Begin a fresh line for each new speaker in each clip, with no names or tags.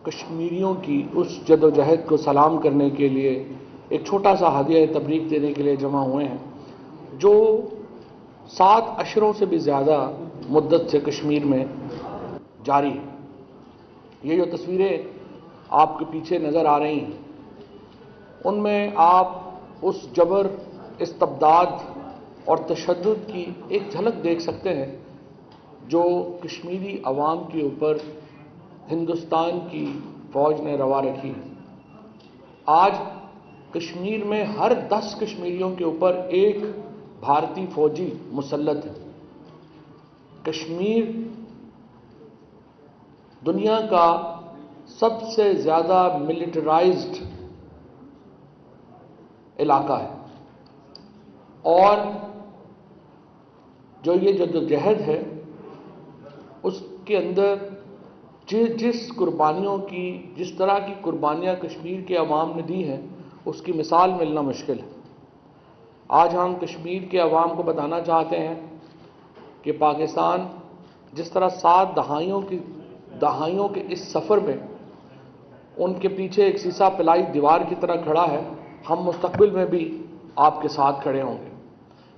کشمیریوں کی اس جد و جہد کو سلام کرنے کے لیے ایک چھوٹا سا ہدیہ تبریک دینے کے لیے جمع ہوئے ہیں، جو 7 اشروں سے بھی زیادہ مدت سے کشمیر میں جاری ہے۔ یہ جو تصویریں آپ کے پیچھے نظر آ رہی ہیں، ان میں آپ اس جبر، استبداد اور تشدد کی ایک جھلک دیکھ سکتے ہیں جو کشمیری عوام کے اوپر ہندوستان کی فوج نے روا رکھی ہے۔ آج کشمیر میں ہر 10 کشمیریوں کے اوپر ایک بھارتی فوجی مسلط ہے۔ کشمیر دنیا کا سب سے زیادہ ملٹرائزڈ علاقہ ہے، اور جو یہ جدوجہد ہے اس کے اندر جس قربانیوں کی، جس طرح کی قربانیاں کشمیر کے عوام نے دی ہیں، اس کی مثال ملنا مشکل ہے۔ آج ہم کشمیر کے عوام کو بتانا چاہتے ہیں کہ پاکستان جس طرح 7 دہائیوں کے اس سفر میں ان کے پیچھے ایک سیسا پلائی دیوار کی طرح کھڑا ہے، ہم مستقبل میں بھی آپ کے ساتھ کھڑے ہوں گے۔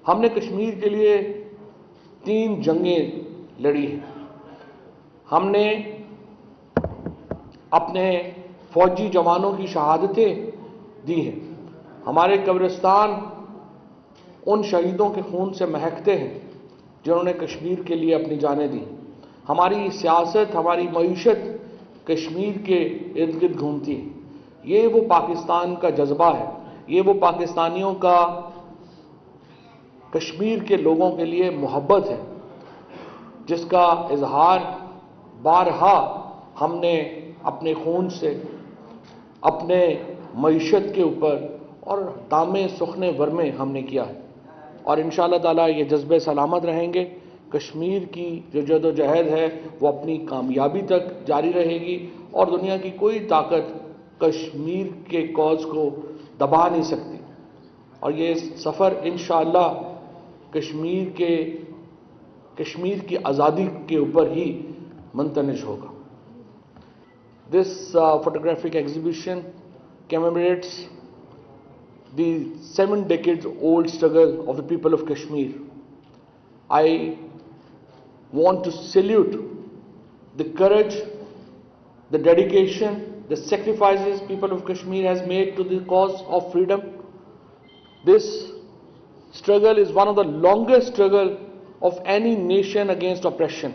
ہم نے کشمیر کے لیے 3 جنگیں لڑی ہیں۔ ہم نے اپنے فوجی جوانوں کی شہادتیں دی ہیں۔ ہمارے قبرستان ان شہیدوں کے خون سے مہکتے ہیں جنہوں نے کشمیر کے لیے اپنی جانیں دی۔ ہماری سیاست، ہماری معیشت کشمیر کے ارد گرد گھومتی ہے۔ یہ وہ پاکستان کا جذبہ ہے، یہ وہ پاکستانیوں کا کشمیر کے لوگوں کے لیے محبت ہے، جس کا اظہار بارہا ہم نے اپنے خون سے، اپنے معیشت کے اوپر اور دامے سخنے ورمے ہم نے کیا ہے، اور انشاءاللہ تعالیٰ یہ جذبے سلامت رہیں گے۔ کشمیر کی جو جد و جہد ہے وہ اپنی کامیابی تک جاری رہے گی، اور دنیا کی کوئی طاقت کشمیر کے کاز کو دبا نہیں سکتی، اور یہ سفر انشاءاللہ کشمیر کی آزادی کے اوپر ہی منتنج ہوگا۔ This photographic exhibition commemorates the 7 decades old struggle of the people of Kashmir. I want to salute the courage, the dedication, the sacrifices people of Kashmir has made to the cause of freedom. This struggle is one of the longest struggle of any nation against oppression.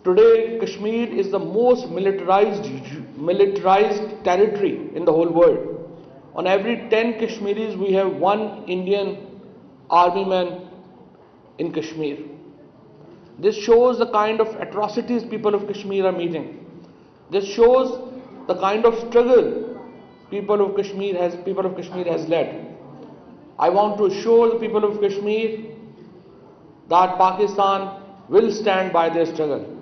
Today, Kashmir is the most militarized territory in the whole world. On every 10 Kashmiris, we have 1 Indian army man in Kashmir. This shows the kind of atrocities people of Kashmir are meeting. This shows the kind of struggle people of Kashmir has led. I want to assure the people of Kashmir that Pakistan will stand by their struggle.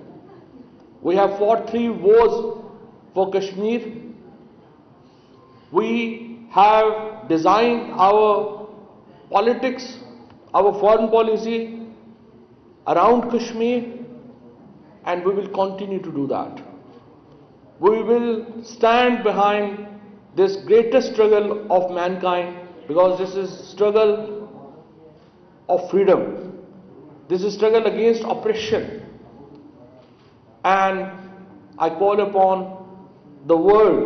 We have fought 3 wars for Kashmir. We have designed our politics, our foreign policy around Kashmir, and we will continue to do that. We will stand behind this greatest struggle of mankind, because this is struggle of freedom. This is struggle against oppression. And I call upon the world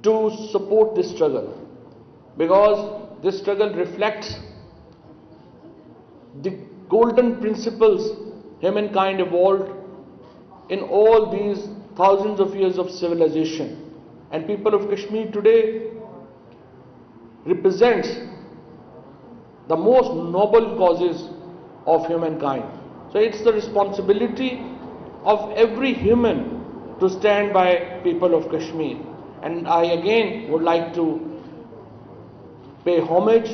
to support this struggle, because this struggle reflects the golden principles humankind evolved in all these thousands of years of civilization. And people of Kashmir today represents the most noble causes of humankind. So it's the responsibility of every human to stand by people of Kashmir. And I again would like to pay homage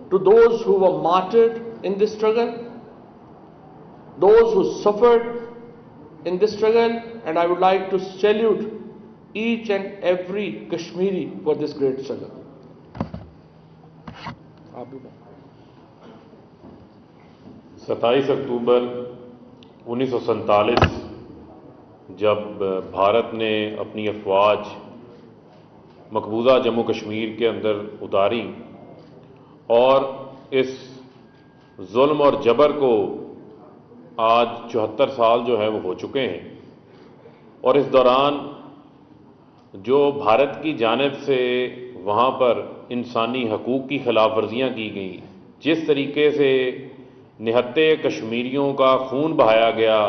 to those who were martyred in this struggle, those who suffered in this struggle, and I would like to salute each and every Kashmiri for this great struggle.
27 اکتوبر 1947 جب بھارت نے اپنی افواج مقبوضہ جموں کشمیر کے اندر اتاری اور اس ظلم اور جبر کو آج 74 سال جو ہے وہ ہو چکے ہیں، اور اس دوران جو بھارت کی جانب سے وہاں پر انسانی حقوق کی خلاف ورزیاں کی گئیں، جس طریقے سے نہتے کشمیریوں کا خون بہایا گیا،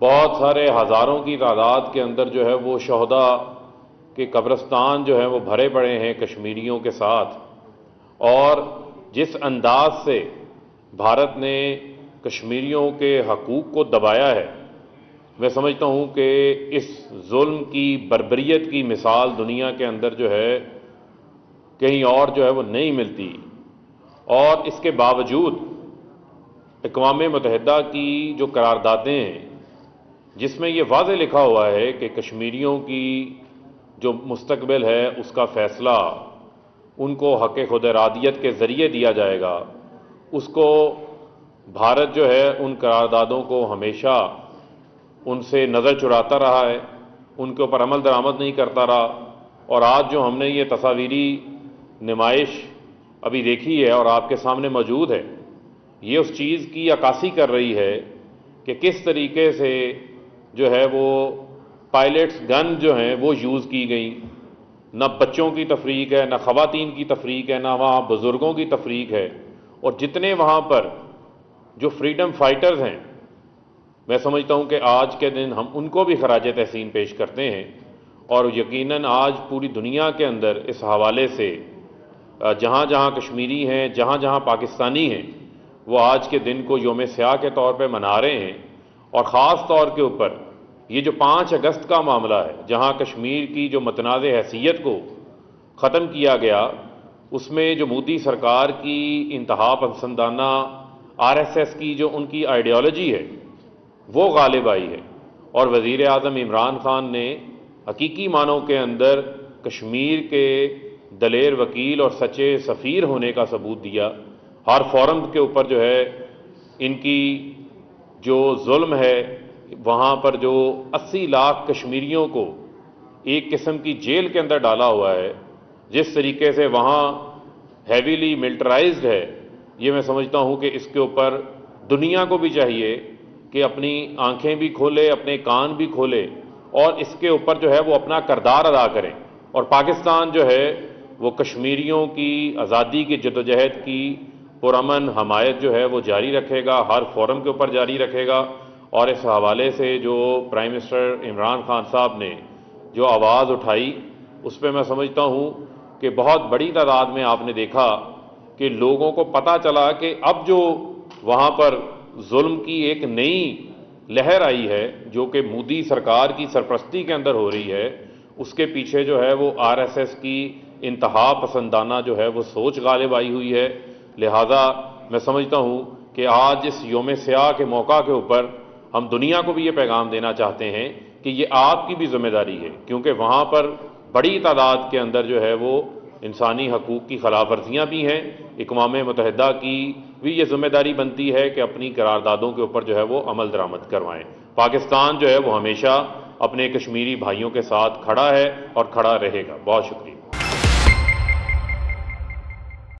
بہت سارے ہزاروں کی تعداد کے اندر جو ہے وہ شہداء کے قبرستان جو ہیں وہ بھرے پڑے ہیں کشمیریوں کے ساتھ، اور جس انداز سے بھارت نے کشمیریوں کے حقوق کو دبایا ہے، میں سمجھتا ہوں کہ اس ظلم کی بربریت کی مثال دنیا کے اندر جو ہے کہیں اور جو ہے وہ نہیں ملتی۔ اور اس کے باوجود اقوام متحدہ کی جو قراردادیں ہیں، جس میں یہ واضح لکھا ہوا ہے کہ کشمیریوں کی جو مستقبل ہے اس کا فیصلہ ان کو حق خود ارادیت کے ذریعے دیا جائے گا، اس کو بھارت جو ہے ان قراردادوں کو ہمیشہ ان سے نظر چراتا رہا ہے، ان کے اوپر عمل درآمد نہیں کرتا رہا۔ اور آج جو ہم نے یہ تصاویری نمائش ابھی دیکھی ہے اور آپ کے سامنے موجود ہے، یہ اس چیز کی عکاسی کر رہی ہے کہ کس طریقے سے جو ہے وہ پائلٹس گن جو ہیں وہ یوز کی گئیں، نہ بچوں کی تفریق ہے، نہ خواتین کی تفریق ہے، نہ وہاں بزرگوں کی تفریق ہے، اور جتنے وہاں پر جو فریڈم فائٹرز ہیں، میں سمجھتا ہوں کہ آج کے دن ہم ان کو بھی خراج تحسین پیش کرتے ہیں۔ اور یقیناً آج پوری دنیا کے اندر اس حوالے سے جہاں جہاں کشمیری ہیں، جہاں جہاں پاکستانی ہیں، وہ آج کے دن کو یوم سیاہ کے طور پہ منا رہے ہیں۔ اور خاص طور کے اوپر یہ جو 5 اگست کا معاملہ ہے، جہاں کشمیر کی جو متنازع حیثیت کو ختم کیا گیا، اس میں جو مودی سرکار کی انتہا پسندانہ RSS کی جو ان کی آئیڈیالوجی ہے وہ غالب آئی ہے، اور وزیر اعظم عمران خان نے حقیقی معنوں کے اندر کشمیر کے دلیر وکیل اور سچے سفیر ہونے کا ثبوت دیا۔ ہر فورم کے اوپر جو ہے ان کی جو ظلم ہے، وہاں پر جو 80 لاکھ کشمیریوں کو ایک قسم کی جیل کے اندر ڈالا ہوا ہے، جس طریقے سے وہاں ہیویلی ملٹرائزڈ ہے، یہ میں سمجھتا ہوں کہ اس کے اوپر دنیا کو بھی چاہیے کہ اپنی آنکھیں بھی کھولے، اپنے کان بھی کھولے، اور اس کے اوپر جو ہے وہ اپنا کردار ادا کریں۔ اور پاکستان جو ہے وہ کشمیریوں کی آزادی کی جدوجہد کی پرامن حمایت جو ہے وہ جاری رکھے گا، ہر فورم کے اوپر جاری رکھے گا۔ اور اس حوالے سے جو پرائم منسٹر عمران خان صاحب نے جو آواز اٹھائی، اس پہ میں سمجھتا ہوں کہ بہت بڑی تعداد میں آپ نے دیکھا کہ لوگوں کو پتہ چلا کہ اب جو وہاں پر ظلم کی ایک نئی لہر آئی ہے جو کہ مودی سرکار کی سرپرستی کے اندر ہو رہی ہے، اس کے پیچھے جو ہے وہ RSS کی انتہا پسندانہ جو ہے وہ سوچ غالب آئی ہوئی ہے۔ لہذا میں سمجھتا ہوں کہ آج اس یوم سیاہ کے موقع کے اوپر ہم دنیا کو بھی یہ پیغام دینا چاہتے ہیں کہ یہ آپ کی بھی ذمہ داری ہے، کیونکہ وہاں پر بڑی تعداد کے اندر جو ہے وہ انسانی حقوق کی خلاف ورزیاں بھی ہیں۔ اقوام متحدہ کی بھی یہ ذمہ داری بنتی ہے کہ اپنی قراردادوں کے اوپر جو ہے وہ عمل درآمد کروائیں۔ پاکستان جو ہے وہ ہمیشہ اپنے کشمیری بھائیوں کے ساتھ کھڑا ہے اور کھڑا رہے گا۔ بہت شکریہ۔